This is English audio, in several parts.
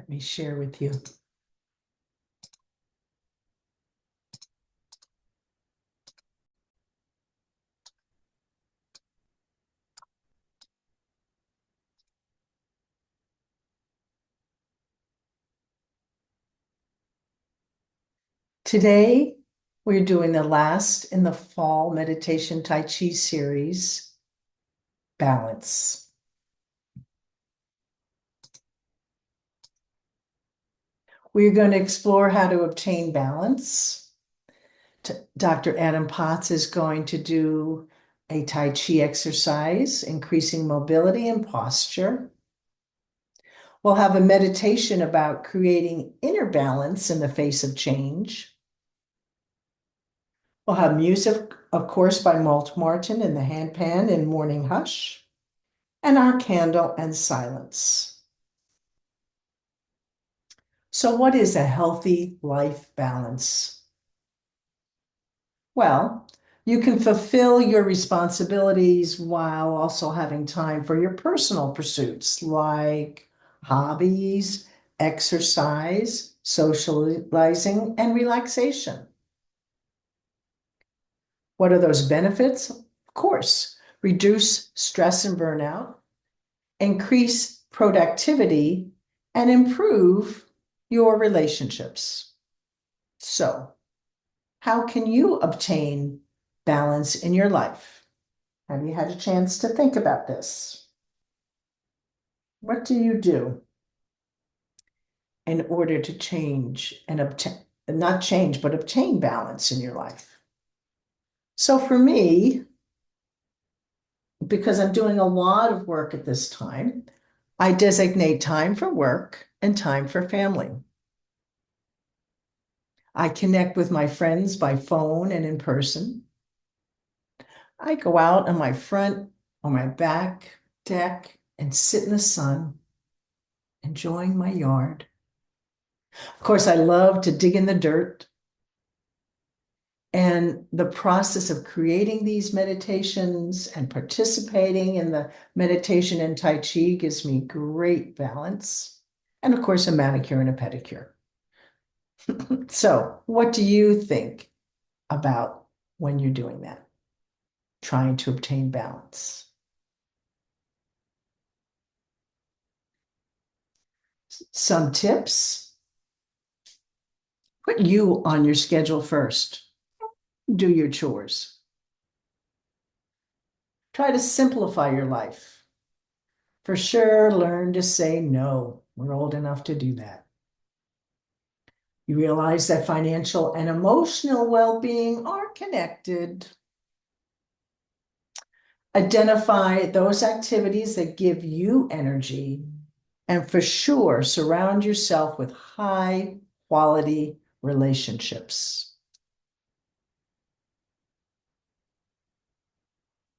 Let me share with you. Today, we're doing the last in the fall meditation Tai Chi series, balance. We're going to explore how to obtain balance. Dr. Adam Potts is going to do a Tai Chi exercise, increasing mobility and posture. We'll have a meditation about creating inner balance in the face of change. We'll have music, of course, by Malt Martin in the handpan in Morning Hush, and our candle and silence. So what is a healthy life balance? Well, you can fulfill your responsibilities while also having time for your personal pursuits like hobbies, exercise, socializing, and relaxation. What are those benefits? Of course, reduce stress and burnout, increase productivity, and improve your relationships. So, how can you obtain balance in your life? Have you had a chance to think about this? What do you do in order to change and obtain, not change, but obtain balance in your life? So for me, because I'm doing a lot of work at this time, I designate time for work and time for family. I connect with my friends by phone and in person. I go out on my front or my back deck and sit in the sun, enjoying my yard. Of course, I love to dig in the dirt. And the process of creating these meditations and participating in the meditation and Tai Chi gives me great balance. And of course, a manicure and a pedicure. So, what do you think about when you're doing that? Trying to obtain balance. Some tips. Put you on your schedule first. Do your chores. Try to simplify your life. For sure, learn to say no. We're old enough to do that. You realize that financial and emotional well-being are connected. Identify those activities that give you energy, and for sure, surround yourself with high-quality relationships.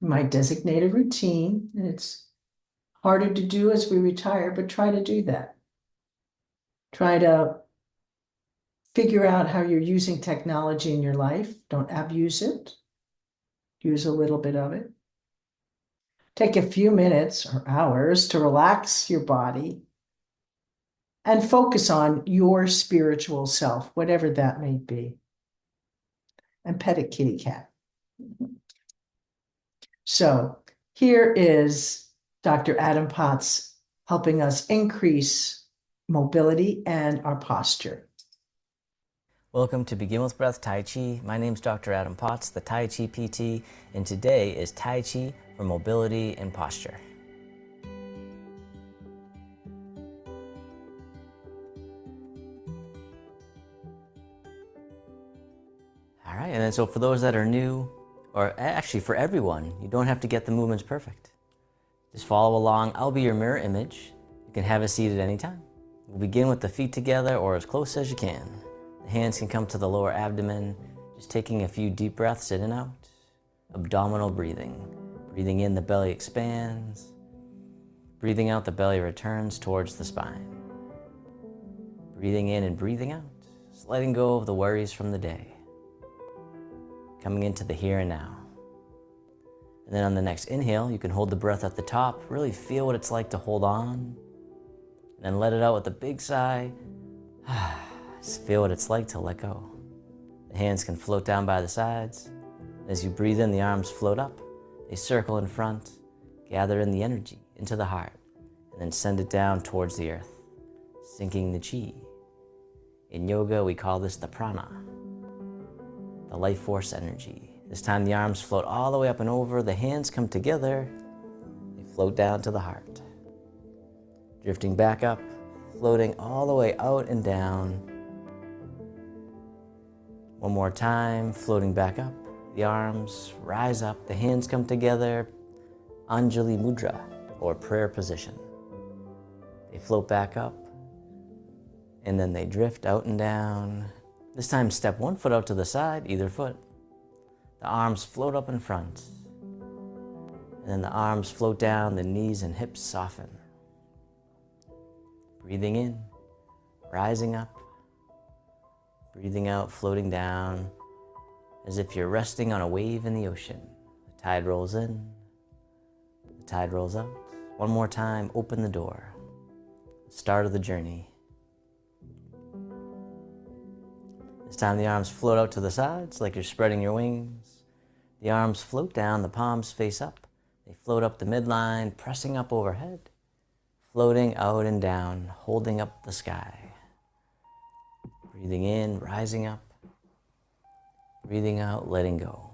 You might designate a routine, and it's harder to do as we retire, but try to do that. Try to figure out how you're using technology in your life. Don't abuse it. Use a little bit of it. Take a few minutes or hours to relax your body and focus on your spiritual self, whatever that may be. And pet a kitty cat. So here is Dr. Adam Potts helping us increase mobility and our posture. Welcome to Begin with Breath Tai Chi. My name is Dr. Adam Potts, the Tai Chi PT, and today is Tai Chi for mobility and posture. All right, and then so for those that are new, or actually for everyone, you don't have to get the movements perfect. Just follow along. I'll be your mirror image. You can have a seat at any time. We'll begin with the feet together or as close as you can. The hands can come to the lower abdomen, just taking a few deep breaths in and out. Abdominal breathing. Breathing in, the belly expands. Breathing out, the belly returns towards the spine. Breathing in and breathing out, just letting go of the worries from the day. Coming into the here and now. And then on the next inhale, you can hold the breath at the top. Really feel what it's like to hold on. And then let it out with a big sigh. Just feel what it's like to let go. The hands can float down by the sides. As you breathe in, the arms float up. They circle in front, gather in the energy into the heart, and then send it down towards the earth, sinking the chi. In yoga, we call this the prana, the life force energy. This time the arms float all the way up and over, the hands come together, they float down to the heart. Drifting back up, floating all the way out and down. One more time, floating back up. The arms rise up, the hands come together, Anjali Mudra, or prayer position. They float back up, and then they drift out and down. This time, step one foot out to the side, either foot. The arms float up in front. And then the arms float down, the knees and hips soften. Breathing in, rising up. Breathing out, floating down, as if you're resting on a wave in the ocean. The tide rolls in, the tide rolls out. One more time, open the door. Start of the journey. This time the arms float out to the sides like you're spreading your wings. The arms float down, the palms face up. They float up the midline, pressing up overhead, floating out and down, holding up the sky. Breathing in, rising up. Breathing out, letting go.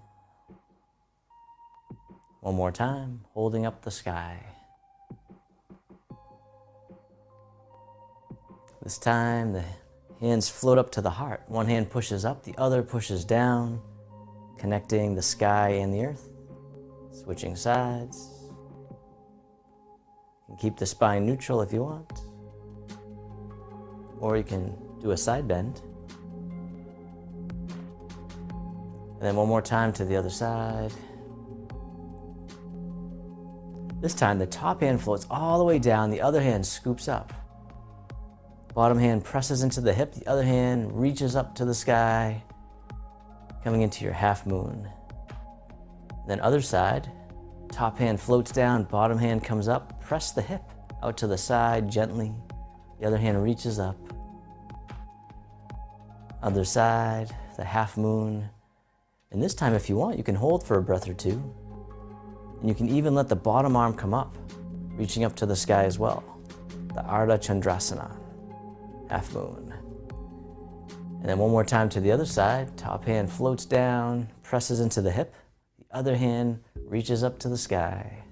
One more time, holding up the sky. This time, the hands float up to the heart. One hand pushes up, the other pushes down, connecting the sky and the earth. Switching sides. You can keep the spine neutral if you want. Or you can do a side bend. And then one more time to the other side. This time the top hand floats all the way down, the other hand scoops up. Bottom hand presses into the hip, the other hand reaches up to the sky, coming into your half moon. Then other side, top hand floats down, bottom hand comes up, press the hip out to the side gently, the other hand reaches up. Other side, the half moon. And this time, if you want, you can hold for a breath or two. And you can even let the bottom arm come up, reaching up to the sky as well. The Ardha Chandrasana, half moon. And then one more time to the other side. Top hand floats down, presses into the hip. The other hand reaches up to the sky.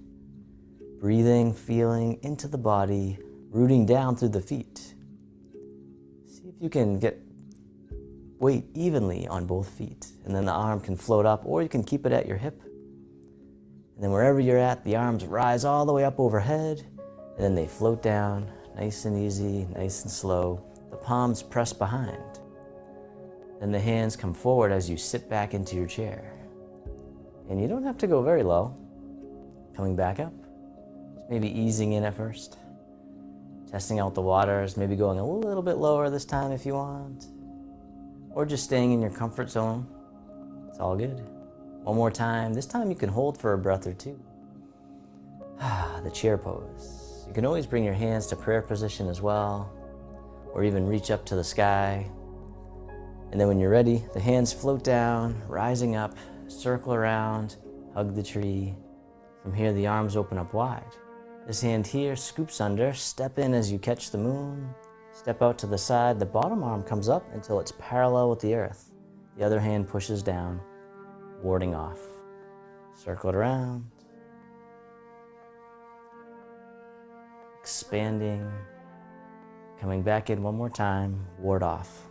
Breathing, feeling into the body, rooting down through the feet. See if you can get weight evenly on both feet. And then the arm can float up, or you can keep it at your hip. And then wherever you're at, the arms rise all the way up overhead, and then they float down, nice and easy, nice and slow. The palms press behind. Then the hands come forward as you sit back into your chair. And you don't have to go very low. Coming back up, just maybe easing in at first. Testing out the waters, maybe going a little bit lower this time if you want. Or just staying in your comfort zone. It's all good. One more time. This time you can hold for a breath or two. The chair pose. You can always bring your hands to prayer position as well, or even reach up to the sky. And then when you're ready, the hands float down, rising up, circle around, hug the tree. From here, the arms open up wide. This hand here scoops under, step in as you catch the moon. Step out to the side, the bottom arm comes up until it's parallel with the earth. The other hand pushes down, warding off. Circle it around. Expanding. Coming back in one more time, ward off.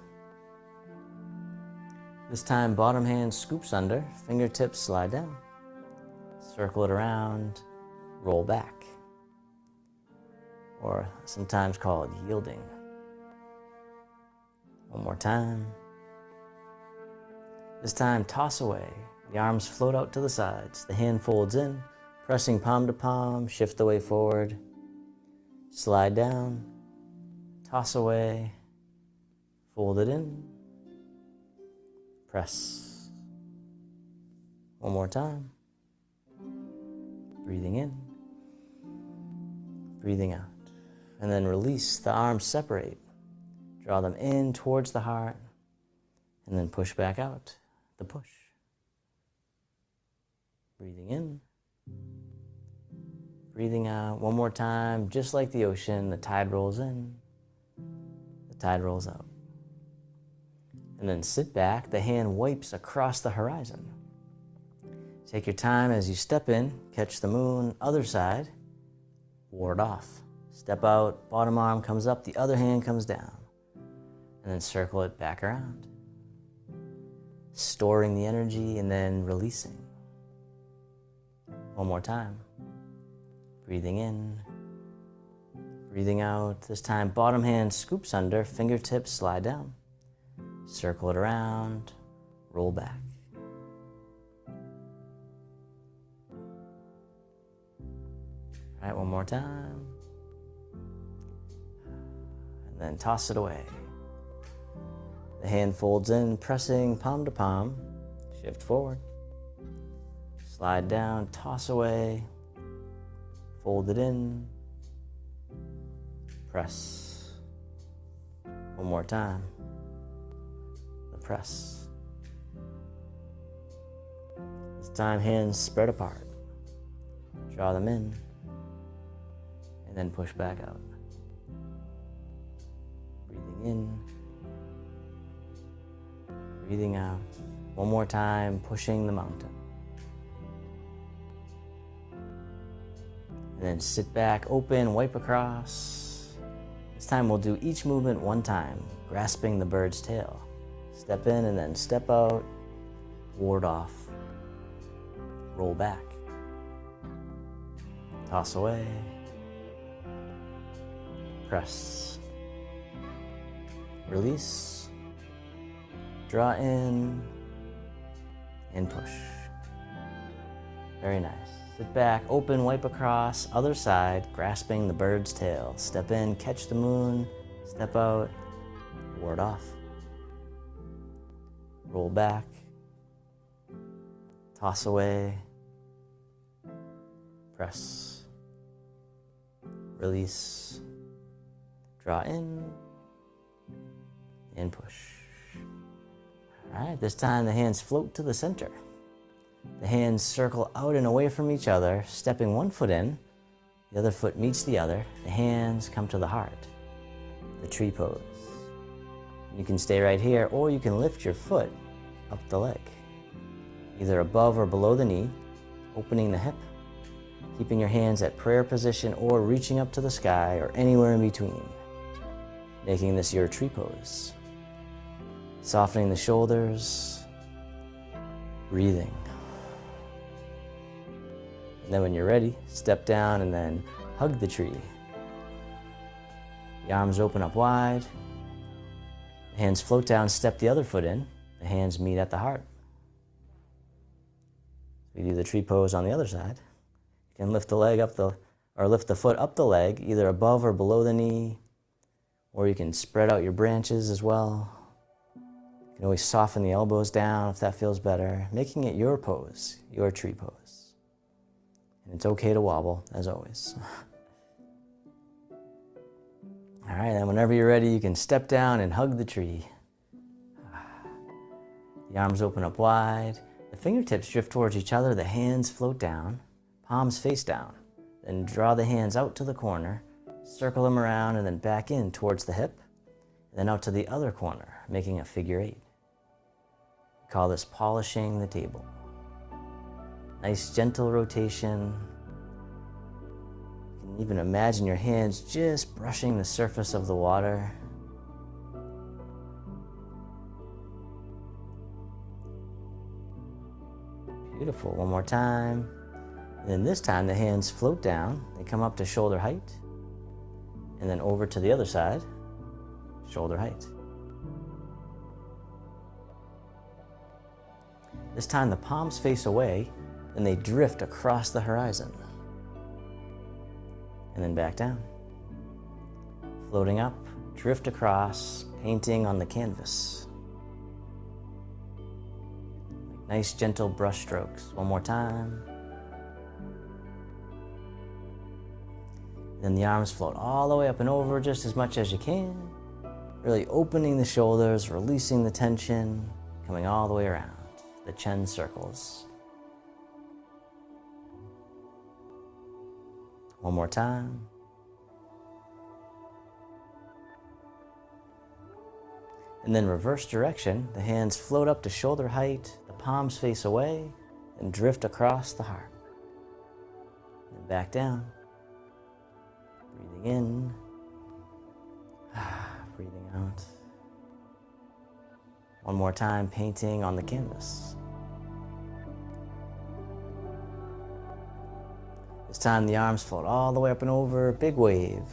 This time, bottom hand scoops under, fingertips slide down. Circle it around, roll back. Or sometimes called yielding. One more time. This time, toss away. The arms float out to the sides. The hand folds in, pressing palm to palm, shift the way forward. Slide down, toss away, fold it in, press. One more time. Breathing in, breathing out. And then release, the arms separate. Draw them in towards the heart, and then push back out, the push. Breathing in, breathing out. One more time, just like the ocean, the tide rolls in, the tide rolls out. And then sit back, the hand wipes across the horizon. Take your time as you step in, catch the moon, other side, ward off. Step out, bottom arm comes up, the other hand comes down. And then circle it back around. Storing the energy and then releasing. One more time. Breathing in, breathing out. This time, bottom hand scoops under, fingertips slide down. Circle it around, roll back. All right, one more time. And then toss it away. The hand folds in, pressing palm to palm. Shift forward. Slide down, toss away. Fold it in. Press. One more time. The press. This time, hands spread apart. Draw them in. And then push back out. Breathing in. Breathing out. One more time, pushing the mountain. And then sit back, open, wipe across. This time we'll do each movement one time, grasping the bird's tail. Step in and then step out, ward off. Roll back. Toss away. Press. Release. Draw in and push. Very nice. Sit back, open, wipe across, other side, grasping the bird's tail. Step in, catch the moon, step out, ward off. Roll back, toss away, press, release, draw in, and push. All right, this time the hands float to the center. The hands circle out and away from each other, stepping one foot in, the other foot meets the other, the hands come to the heart, the tree pose. You can stay right here, or you can lift your foot up the leg, either above or below the knee, opening the hip, keeping your hands at prayer position or reaching up to the sky or anywhere in between, making this your tree pose. Softening the shoulders, breathing. And then when you're ready, step down and then hug the tree. The arms open up wide. The hands float down, step the other foot in. The hands meet at the heart. We do the tree pose on the other side. You can lift the leg up lift the foot up the leg, either above or below the knee, or you can spread out your branches as well. You can always soften the elbows down if that feels better, making it your pose, your tree pose. And it's okay to wobble, as always. All right, and whenever you're ready, you can step down and hug the tree. The arms open up wide. The fingertips drift towards each other. The hands float down, palms face down. Then draw the hands out to the corner, circle them around, and then back in towards the hip, and then out to the other corner, making a figure 8. We call this polishing the table. Nice gentle rotation. You can even imagine your hands just brushing the surface of the water. Beautiful. One more time. And then this time the hands float down. They come up to shoulder height. And then over to the other side, shoulder height. This time the palms face away, and they drift across the horizon. And then back down. Floating up, drift across, painting on the canvas. Nice gentle brush strokes. One more time. Then the arms float all the way up and over just as much as you can. Really opening the shoulders, releasing the tension, coming all the way around. The chin circles. One more time. And then reverse direction. The hands float up to shoulder height, the palms face away, and drift across the heart. And back down. Breathing in. Breathing out. One more time, painting on the canvas. This time the arms float all the way up and over, big wave.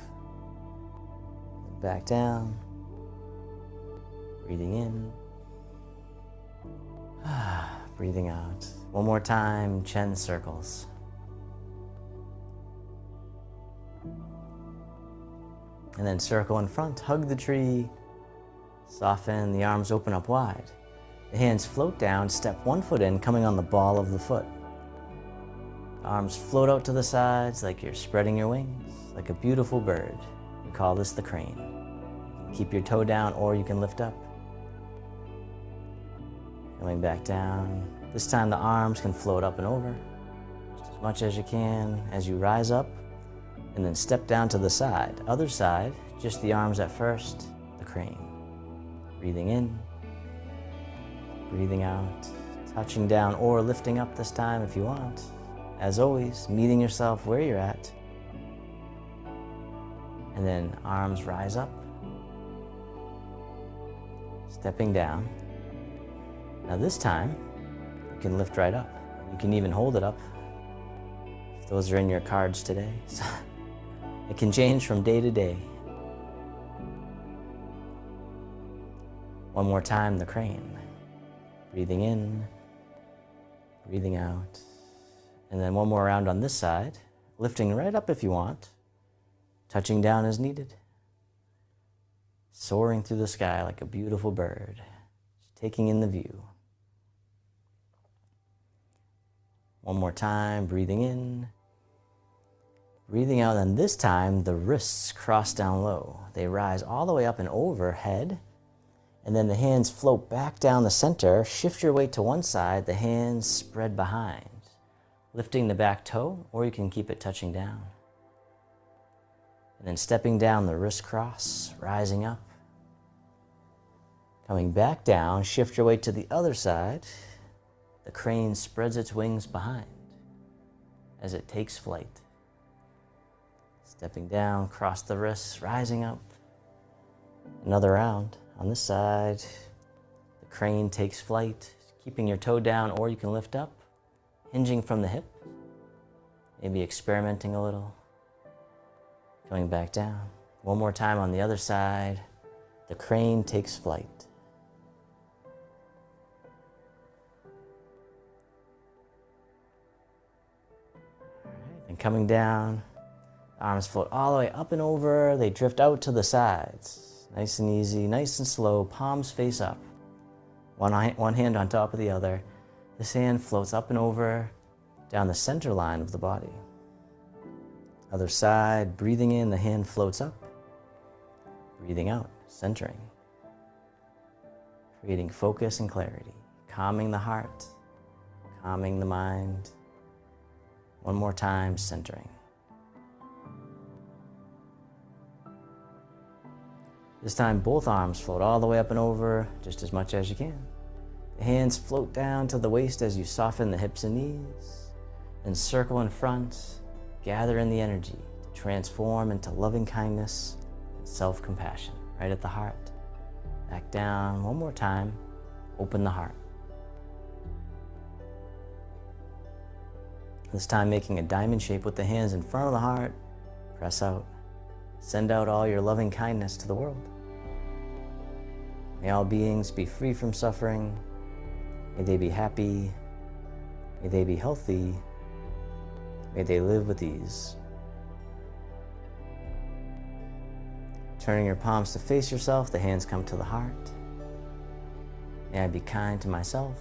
Back down. Breathing in. Breathing out. One more time, chin circles. And then circle in front, hug the tree, soften, the arms open up wide. The hands float down, step one foot in, coming on the ball of the foot. The arms float out to the sides like you're spreading your wings, like a beautiful bird. We call this the crane. You can keep your toe down or you can lift up. Coming back down. This time the arms can float up and over, just as much as you can as you rise up. And then step down to the side. Other side, just the arms at first, the crane. Breathing in, breathing out, touching down or lifting up this time if you want. As always, meeting yourself where you're at. And then arms rise up, stepping down. Now this time, you can lift right up. You can even hold it up if those are in your cards today. So it can change from day to day. One more time, the crane. Breathing in, breathing out. And then one more round on this side, lifting right up if you want, touching down as needed. Soaring through the sky like a beautiful bird, just taking in the view. One more time, breathing in, breathing out, and this time the wrists cross down low. They rise all the way up and overhead, and then the hands float back down the center. Shift your weight to one side, the hands spread behind, lifting the back toe, or you can keep it touching down. And then stepping down, the wrist cross, rising up. Coming back down, shift your weight to the other side. The crane spreads its wings behind as it takes flight. Stepping down, cross the wrists, rising up. Another round on this side. The crane takes flight, keeping your toe down, or you can lift up, hinging from the hip, maybe experimenting a little. Going back down. One more time on the other side. The crane takes flight. And coming down, arms float all the way up and over. They drift out to the sides. Nice and easy, nice and slow, palms face up. One hand on top of the other. This hand floats up and over, down the center line of the body. Other side, breathing in, the hand floats up. Breathing out, centering. Creating focus and clarity. Calming the heart, calming the mind. One more time, centering. This time, both arms float all the way up and over, just as much as you can. The hands float down to the waist as you soften the hips and knees. Then circle in front, gather in the energy to transform into loving kindness and self-compassion, right at the heart. Back down, one more time, open the heart. This time making a diamond shape with the hands in front of the heart, press out. Send out all your loving kindness to the world. May all beings be free from suffering. May they be happy. May they be healthy. May they live with ease. Turning your palms to face yourself, the hands come to the heart. May I be kind to myself.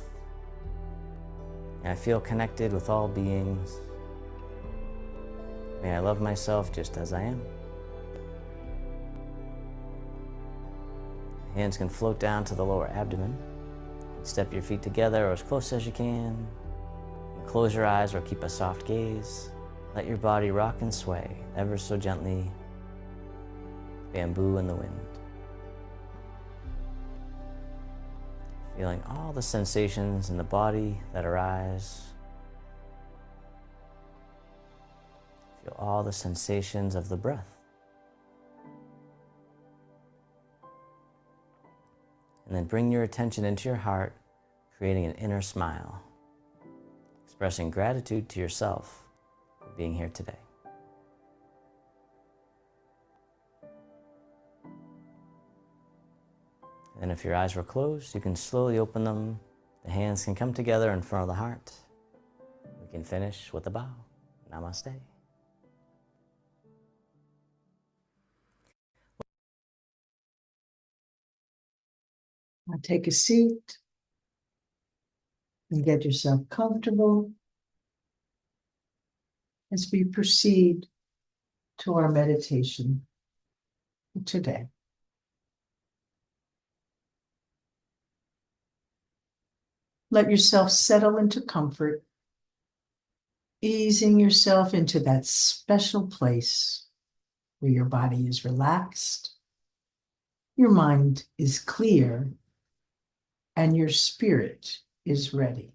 May I feel connected with all beings. May I love myself just as I am. Hands can float down to the lower abdomen. Step your feet together or as close as you can. Close your eyes or keep a soft gaze. Let your body rock and sway ever so gently. Bamboo in the wind. Feeling all the sensations in the body that arise. Feel all the sensations of the breath. And then bring your attention into your heart, creating an inner smile, expressing gratitude to yourself for being here today. And if your eyes were closed, you can slowly open them. The hands can come together in front of the heart. We can finish with a bow. Namaste. Now take a seat and get yourself comfortable as we proceed to our meditation today. Let yourself settle into comfort, easing yourself into that special place where your body is relaxed, your mind is clear, and your spirit is ready.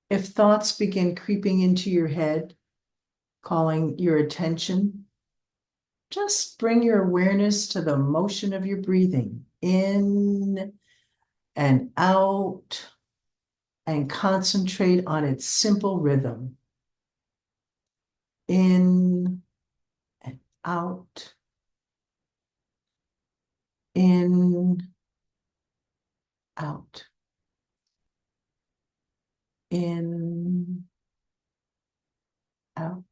If thoughts begin creeping into your head, calling your attention, just bring your awareness to the motion of your breathing in and out, and concentrate on its simple rhythm. In and out, in, out, in, out.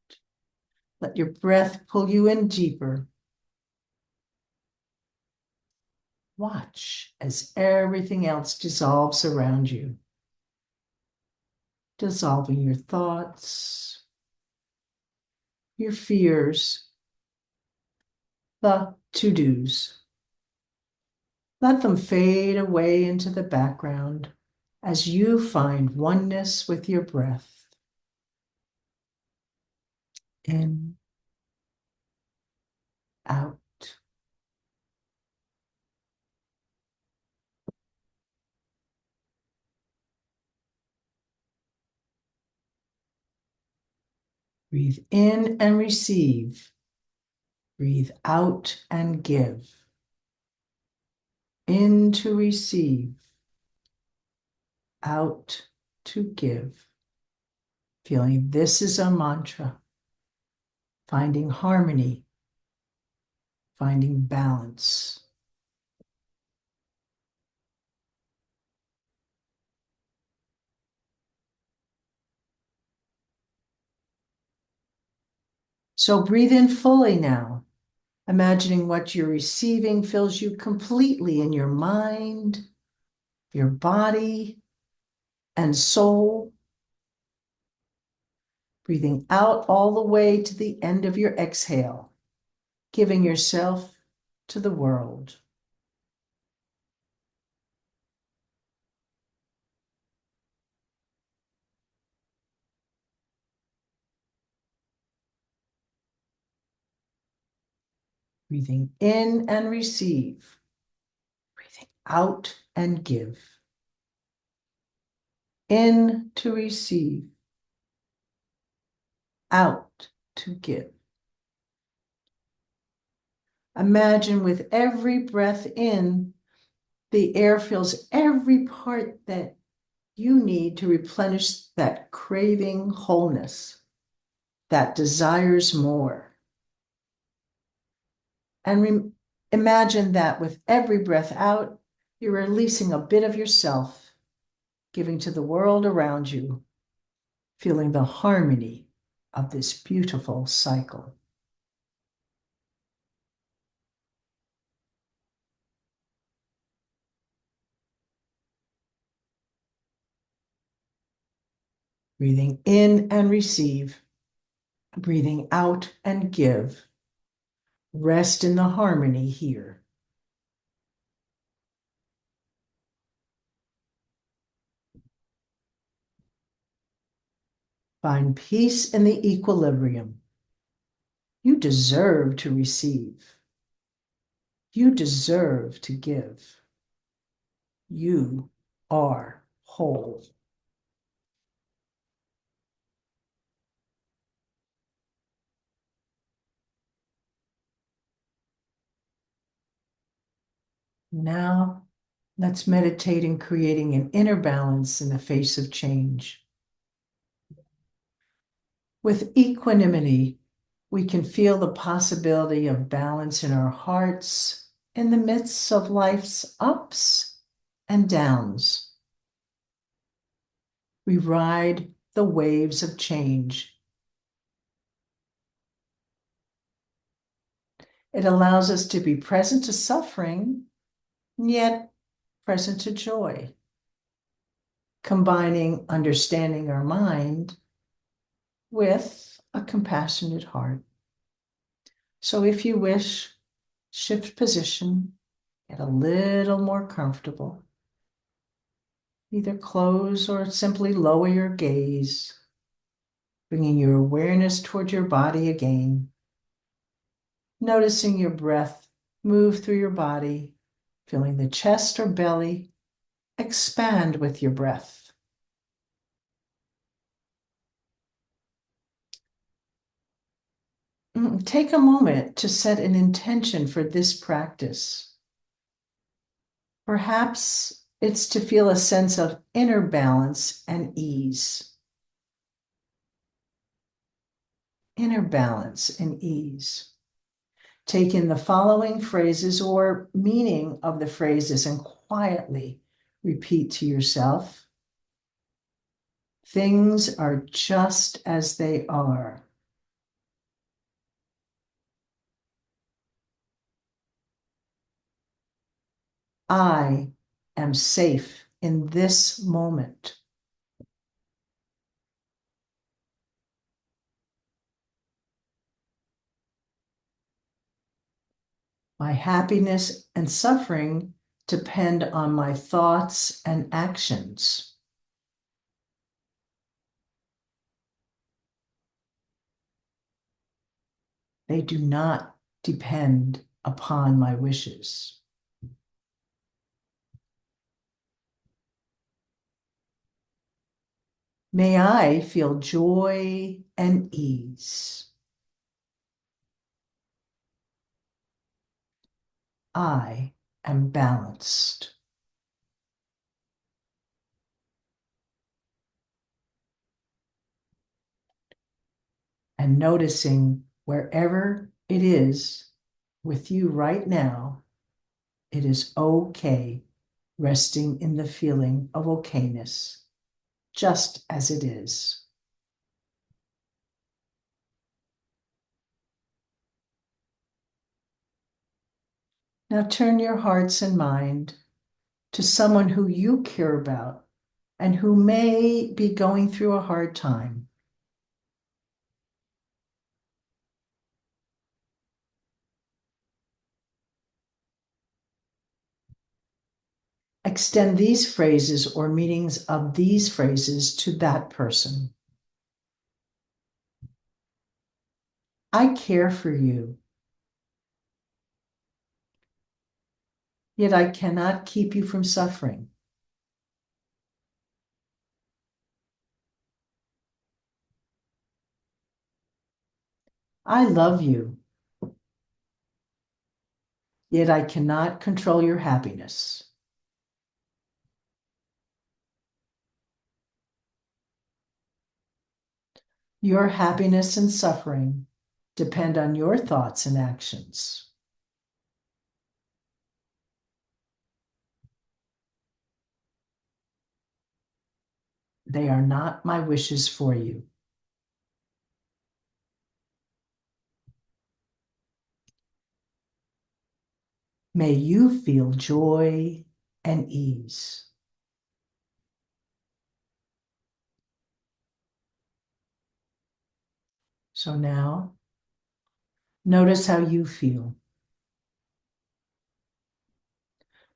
Let your breath pull you in deeper. Watch as everything else dissolves around you, dissolving your thoughts, your fears, the to-dos. Let them fade away into the background as you find oneness with your breath. In, out. Breathe in and receive. Breathe out and give. In to receive. Out to give. Feeling this is a mantra. Finding harmony. Finding balance. So breathe in fully now, imagining what you're receiving fills you completely in your mind, your body, and soul. Breathing out all the way to the end of your exhale, giving yourself to the world. Breathing in and receive. Breathing out and give. In to receive. Out to give. Imagine with every breath in, the air fills every part that you need to replenish that craving wholeness, that desires more. And imagine that with every breath out, you're releasing a bit of yourself, giving to the world around you, feeling the harmony of this beautiful cycle. Breathing in and receive, breathing out and give. Rest in the harmony here. Find peace in the equilibrium. You deserve to receive. You deserve to give. You are whole. Now, let's meditate in creating an inner balance in the face of change. With equanimity, we can feel the possibility of balance in our hearts in the midst of life's ups and downs. We ride the waves of change. It allows us to be present to suffering, yet present to joy, combining understanding our mind with a compassionate heart. So if you wish, shift position, get a little more comfortable. Either close or simply lower your gaze, bringing your awareness toward your body again, noticing your breath move through your body, feeling the chest or belly expand with your breath. Take a moment to set an intention for this practice. Perhaps it's to feel a sense of inner balance and ease. Inner balance and ease. Take in the following phrases or meaning of the phrases and quietly repeat to yourself. Things are just as they are. I am safe in this moment. My happiness and suffering depend on my thoughts and actions. They do not depend upon my wishes. May I feel joy and ease. I am balanced. And noticing wherever it is with you right now, it is okay, resting in the feeling of okayness, just as it is. Now turn your hearts and mind to someone who you care about and who may be going through a hard time. Extend these phrases or meanings of these phrases to that person. I care for you, yet I cannot keep you from suffering. I love you, yet I cannot control your happiness. Your happiness and suffering depend on your thoughts and actions. They are not my wishes for you. May you feel joy and ease. So now, notice how you feel.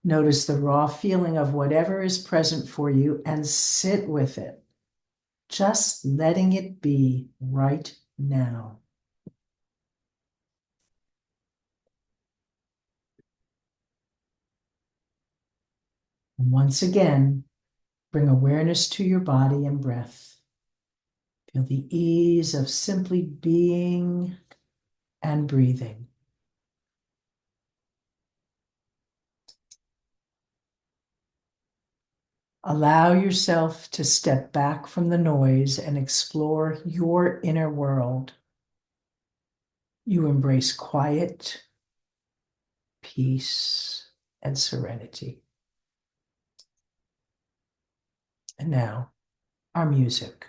Notice the raw feeling of whatever is present for you and sit with it, just letting it be right now. And once again, bring awareness to your body and breath. Feel the ease of simply being and breathing. Allow yourself to step back from the noise and explore your inner world. You embrace quiet, peace, and serenity. And now, our music.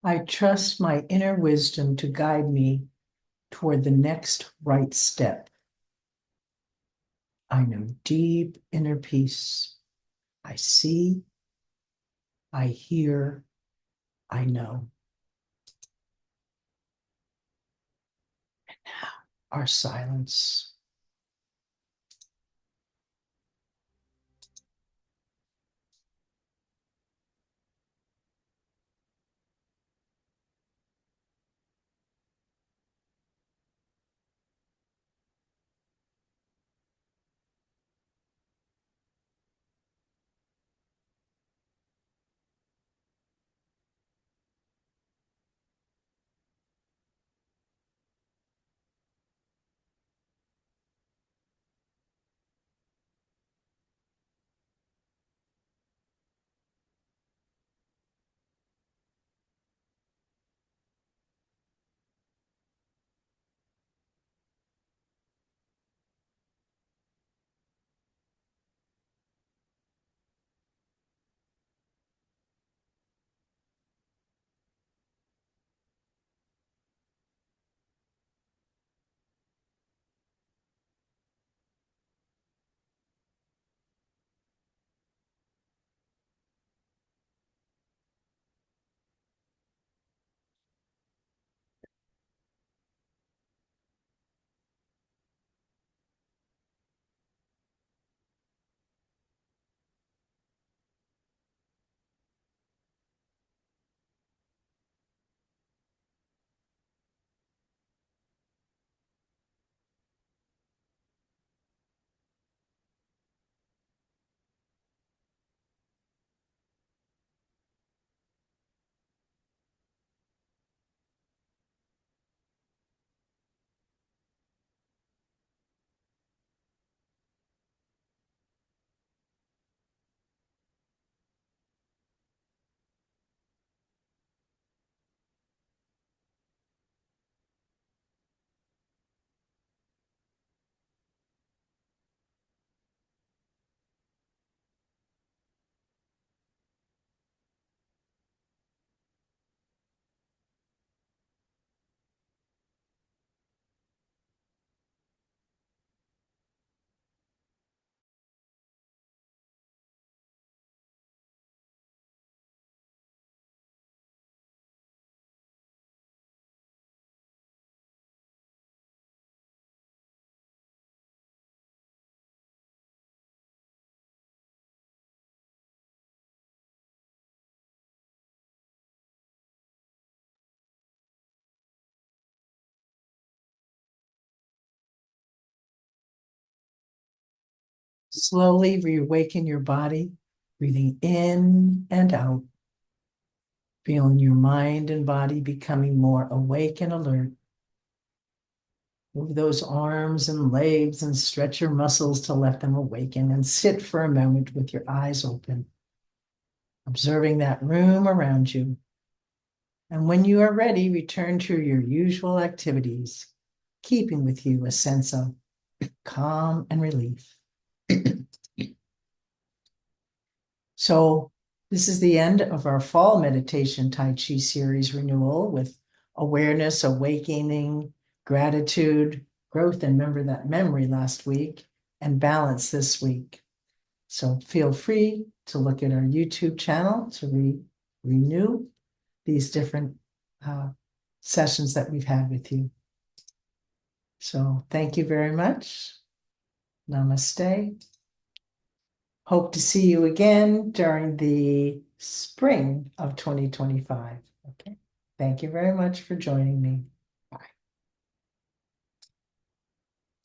I trust my inner wisdom to guide me toward the next right step. I know deep inner peace. I see I hear, I know. And now our silence. Slowly reawaken your body, breathing in and out, feeling your mind and body becoming more awake and alert. Move those arms and legs and stretch your muscles to let them awaken and sit for a moment with your eyes open, observing that room around you. And when you are ready, return to your usual activities, keeping with you a sense of calm and relief. So this is the end of our fall meditation Tai Chi series renewal with awareness, awakening, gratitude, growth, and remember that memory last week, and balance this week. So feel free to look at our YouTube channel to renew these different sessions that we've had with you. So thank you very much. Namaste. Hope to see you again during the spring of 2025. Okay. Thank you very much for joining me.